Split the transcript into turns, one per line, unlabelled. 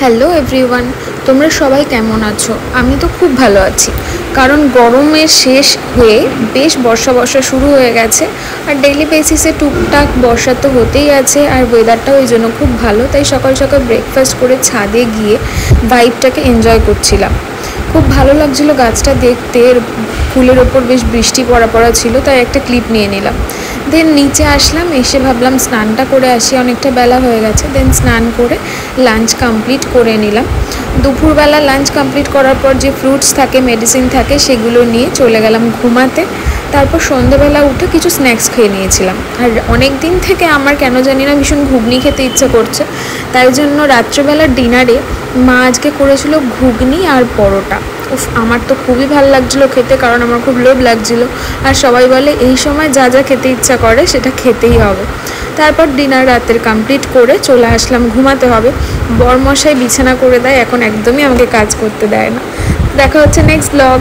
Hello everyone, তোমরা সবাই কেমন আছো? আমি তো খুব ভালো আছি, কারণ গরমের শেষ হয়ে বেশ বর্ষা বর্ষা শুরু হয়ে গেছে। আর ডেইলি বেসিসে টুকটাক বর্ষা তো হতেই আছে, আর ওয়েদারটাও এই জন্য খুব ভালো। তাই সকাল সকাল ব্রেকফাস্ট করে ছাদে গিয়ে ভাইবটাকে এনজয় করছিলাম। খুব ভালো লাগছিলো গাছটা দেখতে, ফুলের ওপর বেশ বৃষ্টি পড়া ছিল, তাই একটা ক্লিপ নিয়ে নিলাম। দেন নিচে আসলাম, এসে ভাবলাম স্নানটা করে আসি, অনেকটা বেলা হয়ে গেছে। দেন স্নান করে লাঞ্চ কমপ্লিট করে নিলাম। দুপুরবেলা লাঞ্চ কমপ্লিট করার পর যে ফ্রুটস থাকে, মেডিসিন থাকে, সেগুলো নিয়ে চলে গেলাম ঘুমাতে। তারপর সন্ধ্যাবেলা উঠে কিছু স্ন্যাক্স খেয়ে নিয়েছিলাম। আর অনেক দিন থেকে আমার কেন জানি না ভীষণ ঘুগনি খেতে ইচ্ছে করছে, তাই জন্য রাত্রেবেলার ডিনারে মা আজকে করেছিল ঘুগনি আর পরোটা। আমার তো খুবই ভালো লাগছিলো খেতে, কারণ আমার খুব লোভ লাগছিলো। আর সবাই বলে এই সময় যা যা খেতে ইচ্ছা করে সেটা খেতেই হবে। তারপর ডিনার রাতের কমপ্লিট করে চলে আসলাম, ঘুমাতে হবে। বরমশাই বিছানা করে দেয়, এখন একদমই আমাকে কাজ করতে দেয় না। দেখা হচ্ছে নেক্সট ব্লগ।